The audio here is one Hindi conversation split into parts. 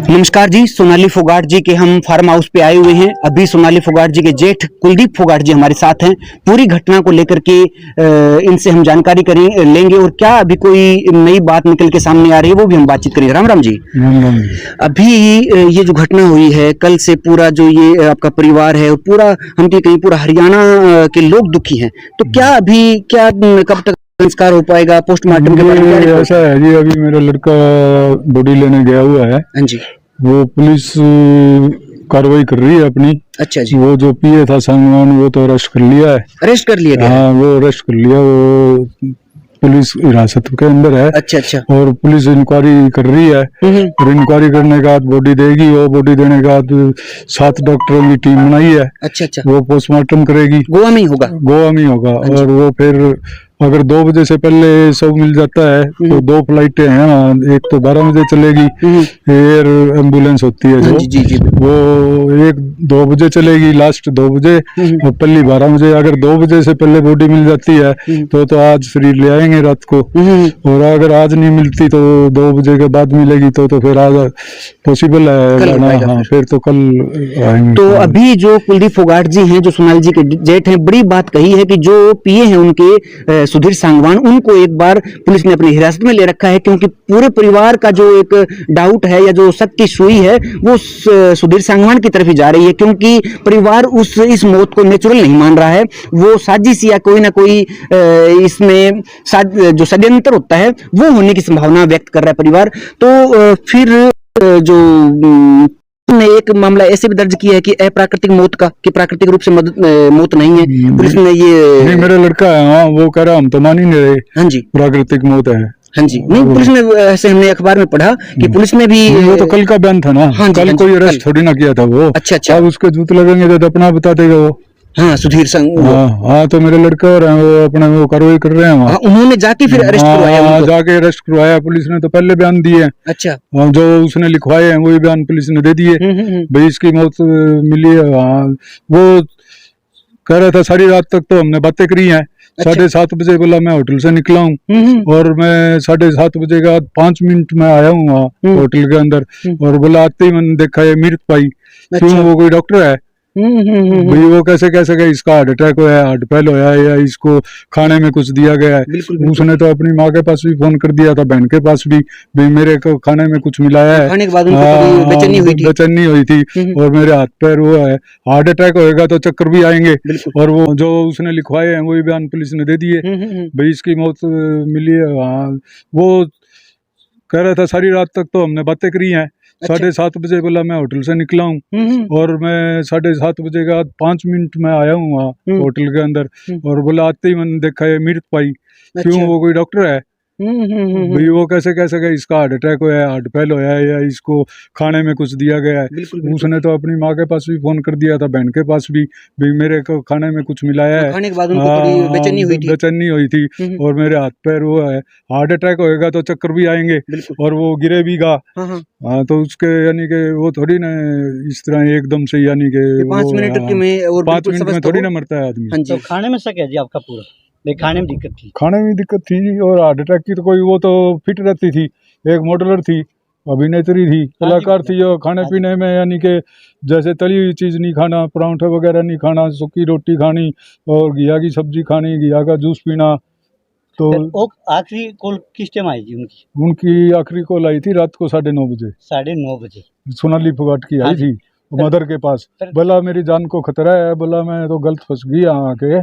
नमस्कार जी, सोनाली फोगाट जी के हम फार्म हाउस पे आए हुए हैं। अभी सोनाली फोगाट जी के जेठ कुलदीप फोगाट जी हमारे साथ हैं। पूरी घटना को लेकर के इनसे हम जानकारी लेंगे और क्या अभी कोई नई बात निकल के सामने आ रही है वो भी हम बातचीत करेंगे। राम राम जी। अभी ये जो घटना हुई है, कल से पूरा जो ये आपका परिवार है और पूरा हम कहीं पूरा हरियाणा के लोग दुखी हैं, तो क्या अभी क्या कब तक संस्कार हो पाएगा? पोस्टमार्टम के बारे में ऐसा है जी, अभी मेरा लड़का बॉडी लेने गया हुआ है। हाँ जी। वो पुलिस कार्रवाई कर रही है अपनी। अच्छा जी। वो जो पिए था सामान वो तो अरेस्ट कर लिया है। अरेस्ट कर लिया गया? हाँ, वो अरेस्ट कर लिया, वो पुलिस हिरासत के अंदर है। अच्छा अच्छा। और पुलिस इंक्वायरी कर रही है और इंक्वायरी करने के बाद बॉडी देगी। वो बॉडी देने के बाद 7 डॉक्टरों की टीम बनाई है। अच्छा अच्छा। वो पोस्टमार्टम करेगी। गोवा में ही होगा? गोवा में ही होगा। और वो फिर अगर 2 बजे से पहले सब मिल जाता है तो 2 फ्लाइटें हैं। एक तो 12 बजे चलेगी, एयर एम्बुलेंस होती है जो, जी जी। वो 1-2 बजे चलेगी, लास्ट 2 बजे, और पहली 12 बजे। अगर 2 बजे से पहले बॉडी मिल जाती है तो आज फ्री ले आएंगे रात को। और अगर आज नहीं मिलती तो 2 बजे के बाद मिलेगी तो फिर आज पॉसिबल है। हाँ, फिर तो कल आएंगे। तो अभी जो कुलदीप फोगाट जी हैं, जो सोनाली जी के जेठ हैं, बड़ी बात कही है कि जो पीए हैं उनके सुधीर सांगवान, उनको एक बार पुलिस ने अपनी हिरासत में ले रखा है, क्योंकि पूरे परिवार का जो एक डाउट है या जो शक की सुई है वो सुधीर सांगवान की तरफ ही जा रही है, क्योंकि परिवार इस मौत को नेचुरल नहीं मान रहा है। वो साजिश या कोई ना कोई इसमें जो षड्यंत्र होता है वो होने की संभावना व्यक्त कर रहा है परिवार। तो फिर जो ने एक मामला ऐसे भी दर्ज किया है कि अप्राकृतिक मौत का, कि प्राकृतिक रूप से मौत नहीं है। पुलिस ने ये नहीं, मेरा लड़का है। हाँ, वो कह रहा हम तो मान ही नहीं रहे। हाँ जी, प्राकृतिक मौत है। हाँ जी। नहीं, पुलिस ने ऐसे हमने अखबार में पढ़ा कि पुलिस ने भी वो तो कल का बयान था ना। हाँ कल कोई अरेस्ट थोड़ी ना किया था वो। अच्छा अच्छा। अब उसके जूत लगेंगे तो अपना बता देगा वो। हाँ, सुधीर संघ। हाँ, तो मेरे लड़के और हैं वो अपना वो कार्रवाई कर रहे हैं वहाँ। उन्होंने जाके फिर अरेस्ट करवाया उनको? जाके अरेस्ट करवाया। पुलिस ने तो पहले बयान दिए हैं। अच्छा। जो उसने लिखवाए हैं वही बयान पुलिस ने दे दिए। भाई इसकी मौत मिली है। हाँ, वो कह रहा था सारी रात तक तो हमने बातें करी हैं। 7:30 बजे बोला मैं होटल से निकला हूँ और मैं 7:30 बजे के बाद 5 मिनट में आया हूँ वहाँ होटल के अंदर। और बोला आते ही मैंने देखा ये मृत पाई। क्यों, वो कोई डॉक्टर है? भाई वो कैसे कह सके इसका हार्ट अटैक हुआ है, हार्ट फेल हुआ है, या इसको खाने में कुछ दिया गया है। उसने तो अपनी माँ के पास भी फोन कर दिया था, बहन के पास भी, भाई मेरे को खाने में कुछ मिलाया है। खाने के बाद उनको बेचैनी हुई थी और मेरे हाथ पैर वो है। हार्ट अटैक होएगा तो चक्कर भी आएंगे। और वो जो उसने लिखवाए हैं वही बयान पुलिस ने दे दिए। भाई इसकी मौत मिली है। वो कह रहा था सारी रात तक तो हमने बातें करी हैं। 7:30 बजे बोला मैं होटल से निकला हूँ और मैं 7:30 बजे के बाद 5 मिनट में आया हूँ वहाँ होटल के अंदर। और बोला आते ही मैंने देखा ये मृत पाई। क्यों, वो कोई डॉक्टर है? भाई वो कैसे कह सके इसका हार्ट अटैक हुआ है, हार्ट फेल हुआ है, या इसको खाने में कुछ दिया गया है। उसने तो अपनी माँ के पास भी फोन कर दिया था, बहन के पास भी, भाई मेरे को खाने में कुछ मिलाया है। खाने के बाद उनको बेचैनी हुई थी और मेरे हाथ पैर वो है। हार्ट अटैक होएगा तो चक्कर भी आएंगे और वो गिरे भी गा। हाँ, तो उसके यानी कि वो थोड़ी ना इस तरह एकदम से, यानी कि 5 मिनट में थोड़ी ना मरता है आदमी। तो खाने में शक है जी आपका पूरा? खाने में दिक्कत थी? खाने में दिक्कत थी और हार्ट अटैक की तो कोई, वो तो फिट रहती थी, एक मॉडलर थी, अभिनेत्री थी, कलाकार थी। और खाने पीने में यानी कि जैसे तली हुई चीज़ नहीं खाना, परांठे वगैरह नहीं खाना, सूखी रोटी खानी और घिया की सब्जी खानी, घिया का जूस पीना। तो आखिरी कॉल किस टाइम आई थी उनकी आखिरी कॉल आई थी रात को 9:30 बजे। 9:30 बजे सोनाली फोगाट की आई थी मदर के पास। बोला मेरी जान को खतरा है, बोला मैं तो गलत फंस गई यहाँ आके,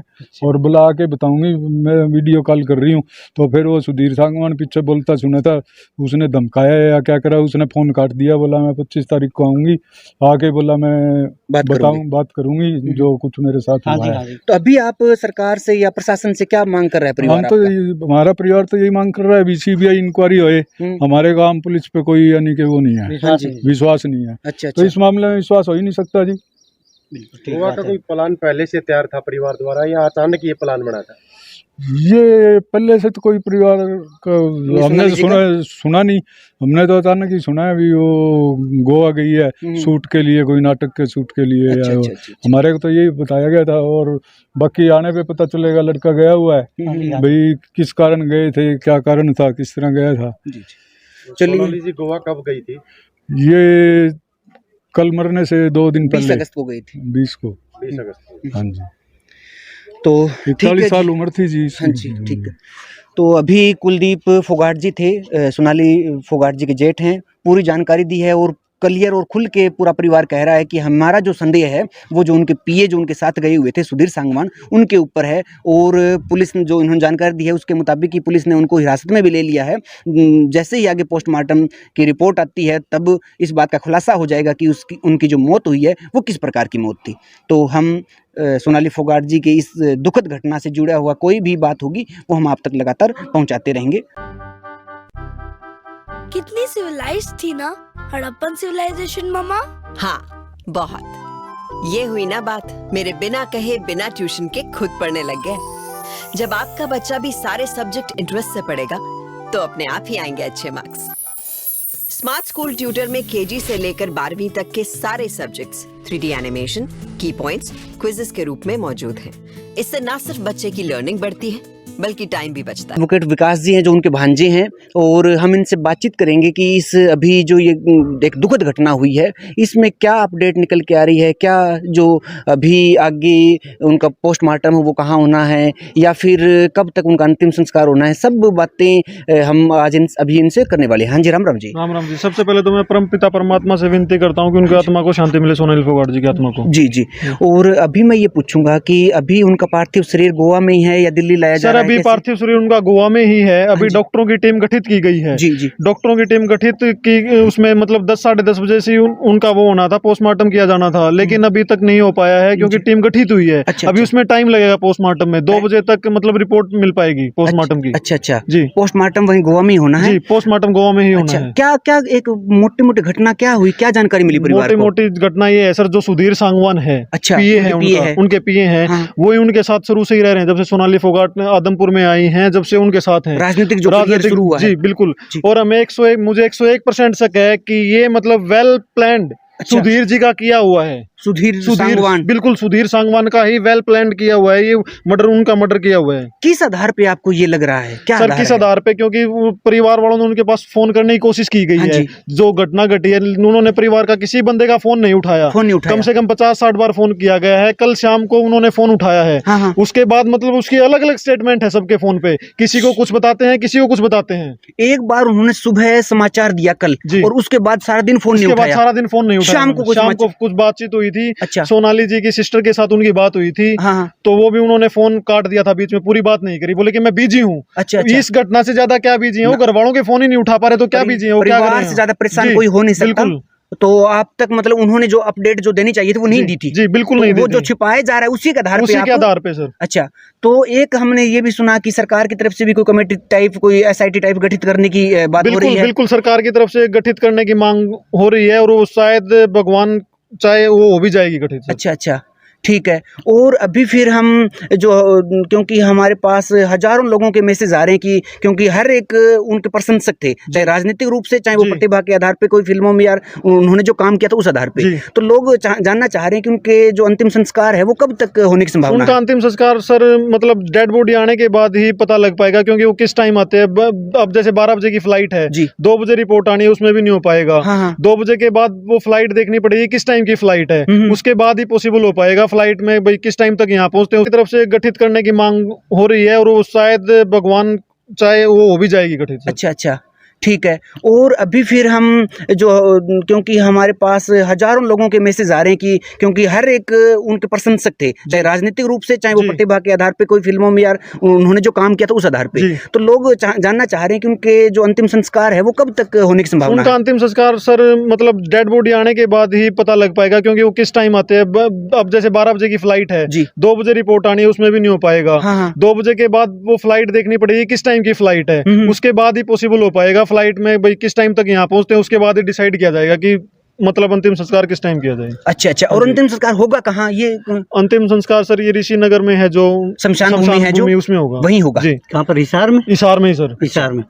और बोला आके बताऊंगी, मैं वीडियो कॉल कर रही हूँ। तो फिर वो सुधीर सांगवान पीछे बोलता सुना था, उसने धमकाया या क्या करा, उसने फोन काट दिया। बोला मैं 25 तारीख को आऊंगी, आके बोला मैं बात करूंगी जो कुछ मेरे साथ हुआ है। तो अभी आप सरकार से या प्रशासन से क्या मांग कर रहे हैं परिवार? हम तो हमारा परिवार तो यही मांग कर रहा है CBI इंक्वायरी होए। हमारे गाँव पुलिस पे कोई यानी कि वो नहीं है, विश्वास नहीं है। अच्छा, तो इस मामले में विश्वास हो ही नहीं सकता जी। गोवा का कोई प्लान पहले से तैयार था परिवार द्वारा या अचानक ये प्लान बना था? ये पहले से तो कोई परिवार का हमने तो सुना नहीं। हमने तो अचानक ही सुना है भी वो गोवा गई है शूट के लिए, कोई नाटक के शूट के लिए। अच्छा। हमारे को तो यही बताया गया था, और बाकी आने पे पता चलेगा लड़का गया हुआ है, भाई किस कारण गए थे, क्या कारण था, किस तरह गया था। चलिए, गोवा कब गई थी? ये कल मरने से 2 दिन 20 पहले अगस्त को गई थी। 20 को। 20 अगस्त। हाँ जी, तो ठीक है 41 जी। साल उम्र थी जी इसकी। हाँ जी, ठीक है। तो अभी कुलदीप फोगाट जी थे, सोनाली फोगाट जी के जेठ हैं, पूरी जानकारी दी है और क्लियर और खुल के पूरा परिवार कह रहा है कि हमारा जो संदेह है वो जो उनके पीए जो उनके साथ गए हुए थे सुधीर सांगवान उनके ऊपर है। और पुलिस ने जो इन्होंने जानकारी दी है उसके मुताबिक कि पुलिस ने उनको हिरासत में भी ले लिया है। जैसे ही आगे पोस्टमार्टम की रिपोर्ट आती है तब इस बात का खुलासा हो जाएगा कि उनकी जो मौत हुई है वो किस प्रकार की मौत थी। तो हम सोनाली फोगाट जी के इस दुखद घटना से जुड़ा हुआ कोई भी बात होगी वो हम आप तक लगातार पहुंचाते रहेंगे। कितनी सिविलाइज्ड थी ना हड़प्पन सिविलाइजेशन मम्मा। हाँ बहुत। ये हुई ना बात, मेरे बिना कहे बिना ट्यूशन के खुद पढ़ने लग गए। जब आपका बच्चा भी सारे सब्जेक्ट इंटरेस्ट से पढ़ेगा तो अपने आप ही आएंगे अच्छे मार्क्स। स्मार्ट स्कूल ट्यूटर में केजी से लेकर 12वीं तक के सारे सब्जेक्ट्स 3D एनिमेशन, की पॉइंट्स, क्विज़ेस के रूप में मौजूद हैं। इससे ना सिर्फ बच्चे की लर्निंग बढ़ती है बल्कि टाइम भी बचता है। एडवोकेट विकास जी हैं जो उनके भांजे हैं और हम इनसे बातचीत करेंगे कि इस अभी जो ये एक दुखद घटना हुई है इसमें क्या अपडेट निकल के आ रही है, क्या जो अभी आगे उनका पोस्टमार्टम है वो कहाँ होना है या फिर कब तक उनका अंतिम संस्कार होना है, सब बातें हम आज अभी इनसे करने वाले हैं। हाँ जी, राम राम जी। राम राम जी। सबसे पहले तो मैं परम पिता परमात्मा से विनती करता हूँ कि उनकी आत्मा को शांति मिले, सोनाली फोगाट जी की आत्मा को। जी जी। और अभी मैं ये पूछूंगा कि अभी उनका पार्थिव शरीर गोवा में ही है या दिल्ली लाया जा रहा है? अभी पार्थिव शरीर उनका गोवा में ही है। अभी डॉक्टरों की टीम गठित की गई है। जी जी। डॉक्टरों की टीम गठित की, उसमें मतलब 10 साढ़े 10 बजे से उनका वो होना था, पोस्टमार्टम किया जाना था, लेकिन अभी तक नहीं हो पाया है क्योंकि टीम गठित हुई है। अच्छा, अभी उसमें टाइम लगेगा पोस्टमार्टम में, 2 बजे तक मतलब रिपोर्ट मिल पाएगी पोस्टमार्टम की। अच्छा अच्छा जी। पोस्टमार्टम वहीं गोवा में ही होना है? जी, पोस्टमार्टम गोवा में ही होना अच्छा, है। क्या क्या एक मोटी मोटी घटना क्या हुई, क्या जानकारी मिली परिवार को? मोटी घटना ये है सर, जो सुधीर सांगवान है, अच्छा, पीए है उनके उनका, उनके पीए हैं, हाँ। वो ही उनके साथ शुरू से ही रह रहे हैं। जब से सोनाली फोगाट ने आदमपुर में आई हैं, जब से उनके साथ हैं। राजनीतिक जो करियर शुरू हुआ है। जी बिल्कुल। जी। और हमें 101% शक है कि ये मतलब वेल प्लान्ड अच्छा। सुधीर जी का किया हुआ है। सुधीर सांगवान, बिल्कुल सुधीर सांगवान का ही वेल प्लान्ड किया हुआ है। ये मर्डर, उनका मर्डर किया हुआ है। किस आधार पे आपको ये लग रहा है? क्या सर किस आधार पे? क्योंकि वो परिवार वालों ने उनके पास फोन करने की कोशिश की गई हाँ है। जी। जो घटना घटी है उन्होंने परिवार का किसी बंदे का फोन नहीं उठाया। फोन नहीं उठाया। कम से कम 50-60 बार फोन किया गया है। कल शाम को उन्होंने फोन उठाया है। हाँ हाँ। उसके बाद मतलब उसकी अलग अलग स्टेटमेंट है सबके फोन पे, किसी को कुछ बताते हैं, किसी को कुछ बताते हैं। एक बार उन्होंने सुबह समाचार दिया कल जी। और उसके बाद सारा दिन फोन नहीं उसके बाद उठाया। सारा दिन फोन नहीं उठाया। शाम को कुछ बातचीत हुई थी। अच्छा। सोनाली जी की सिस्टर के साथ उनकी बात हुई थी। हाँ हाँ। तो वो भी उन्होंने फोन काट दिया था बीच में, पूरी बात नहीं करी, बोले कि मैं बिजी हूँ। अच्छा, अच्छा। इस घटना से ज्यादा क्या बिजी है वो? घर वालों के फोन ही नहीं उठा पा रहे तो क्या बिजी है वो? क्या कर रहे परिवार हैं? से ज्यादा परेशान जी, कोई हो नहीं सकता। बिल्कुल। तो आप तक मतलब उन्होंने जो अपडेट जो देनी चाहिए थी वो नहीं दी थी? जी बिल्कुल तो नहीं दी वो थी। जो छिपाया जा रहा है उसी के आधार पे उसी के आप? आधार पे सर। अच्छा, तो एक हमने ये भी सुना कि सरकार की तरफ से भी कोई कमेटी टाइप, कोई एसआईटी टाइप गठित करने की बात हो रही है? बिल्कुल सरकार की तरफ से गठित करने की मांग हो रही है और वो शायद भगवान चाहे वो हो भी जाएगी गठित सर। अच्छा अच्छा, ठीक है। और अभी फिर हम जो, क्योंकि हमारे पास हजारों लोगों के मैसेज आ रहे हैं कि क्योंकि हर एक उनके प्रशंसक थे, चाहे राजनीतिक रूप से, चाहे वो प्रतिभा के आधार पे, कोई फिल्मों में यार उन्होंने जो काम किया था उस आधार पे, तो लोग जानना चाह रहे हैं कि उनके जो अंतिम संस्कार है वो कब तक होने की संभावना है? उनका अंतिम संस्कार सर मतलब डेड बॉडी आने के बाद ही पता लग पाएगा, क्योंकि वो किस टाइम आते हैं। अब जैसे 12 बजे की फ्लाइट है, 2 बजे रिपोर्ट आनी है, उसमें भी नहीं हो पाएगा। 2 बजे के बाद वो फ्लाइट देखनी पड़ेगी किस टाइम की फ्लाइट है, उसके बाद ही पॉसिबल हो पाएगा। फ्लाइट में भाई किस टाइम तक यहाँ पहुंचते हैं, उसकी तरफ से गठित करने की मांग हो रही है और वो शायद भगवान चाहे वो हो भी जाएगी गठित। अच्छा अच्छा, ठीक है। और अभी फिर हम जो, क्योंकि हमारे पास हजारों लोगों के मैसेज आ रहे हैं कि क्योंकि हर एक उनके प्रशंसक थे, चाहे राजनीतिक रूप से, चाहे वो प्रतिभा के आधार पे, कोई फिल्मों में यार उन्होंने जो काम किया था उस आधार पे, तो लोग जानना चाह रहे हैं कि उनके जो अंतिम संस्कार है वो कब तक होने की संभावना है? उनका अंतिम संस्कार सर मतलब डेड बॉडी आने के बाद ही पता लग पाएगा, क्योंकि वो किस टाइम आते हैं। अब जैसे 12 बजे की फ्लाइट है, 2 बजे रिपोर्ट आनी है, उसमें भी नहीं हो पाएगा। 2 बजे के बाद वो फ्लाइट देखनी पड़ेगी किस टाइम की फ्लाइट है, उसके बाद ही पॉसिबल हो पाएगा। फ्लाइट में भाई किस टाइम तक यहाँ पहुंचते हैं, उसके बाद ही डिसाइड किया जाएगा कि मतलब अंतिम संस्कार किस टाइम किया जाए। अच्छा अच्छा। और अंतिम संस्कार होगा कहाँ? ये अंतिम संस्कार सर ये ऋषि नगर में है, जो शमशान भूमि है, जो उसमें होगा। वहीं होगा। जी। कहाँ पर? हिसार में? हिसार में ही सर। हिसार में।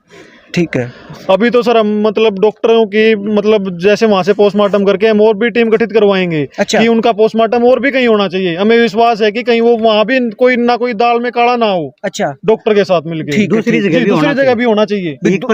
ठीक है। अभी तो सर हम मतलब डॉक्टरों की मतलब जैसे वहां से पोस्टमार्टम करके हम और भी टीम गठित करवाएंगे अच्छा। कि उनका पोस्टमार्टम और भी कहीं होना चाहिए। हमें विश्वास है कि कहीं वो वहां भी कोई दाल में काला ना हो। अच्छा, डॉक्टर के साथ मिलकर दूसरी जगह भी होना चाहिए। एक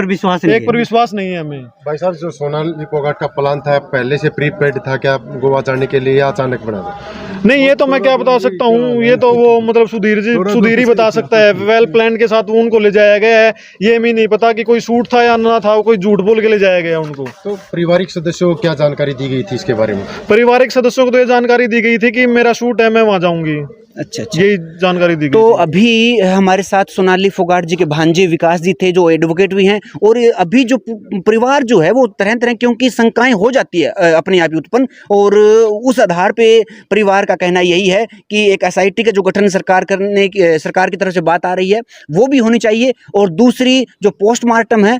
पर विश्वास नहीं है हमें। भाई साहब, जो सोनाली फोगाट का प्लान था पहले से प्रीपेड था क्या गोवा जाने के लिए, या अचानक बना था? नहीं, ये तो मैं क्या बता सकता हूँ, ये तो वो मतलब सुधीर ही बता सकता है। वेल प्लान के साथ उनको ले जाया गया है, ये हमें नहीं पता कि कोई शूट था या ना था, कोई झूठ बोल के ले जाया गया उनको। तो पारिवारिक सदस्यों को क्या जानकारी दी गई थी इसके बारे में? पारिवारिक सदस्यों को तो ये जानकारी दी गई थी कि मेरा शूट है, मैं वहां जाऊंगी। अच्छा, यही जानकारी दी गई। तो अभी हमारे साथ सोनाली फोगाट जी के भांजे विकास जी थे, जो एडवोकेट भी हैं, और अभी जो परिवार जो है वो तरह तरह क्योंकि शंकाएं हो जाती है अपने आप ही उत्पन्न, और उस आधार पे परिवार का कहना यही है कि एक एसआईटी का जो गठन सरकार की तरफ से बात आ रही है वो भी होनी चाहिए, और दूसरी जो पोस्टमार्टम है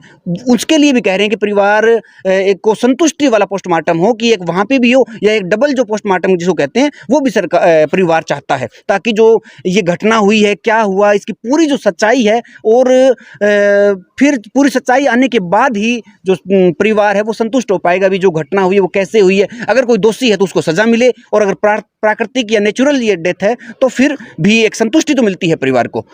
उसके लिए भी कह रहे हैं कि परिवार एक को संतुष्टि वाला पोस्टमार्टम हो, कि एक वहाँ पे भी हो या एक डबल जो पोस्टमार्टम जिसको कहते हैं वो भी परिवार चाहता है, ताकि जो ये घटना हुई है, क्या हुआ, इसकी पूरी जो सच्चाई है, और फिर पूरी सच्चाई आने के बाद ही जो परिवार है वो संतुष्ट हो पाएगा भी जो घटना हुई है वो कैसे हुई है। अगर कोई दोषी है तो उसको सजा मिले, और अगर प्राकृतिक या नेचुरल ये डेथ है तो फिर भी एक संतुष्टि तो मिलती है परिवार को।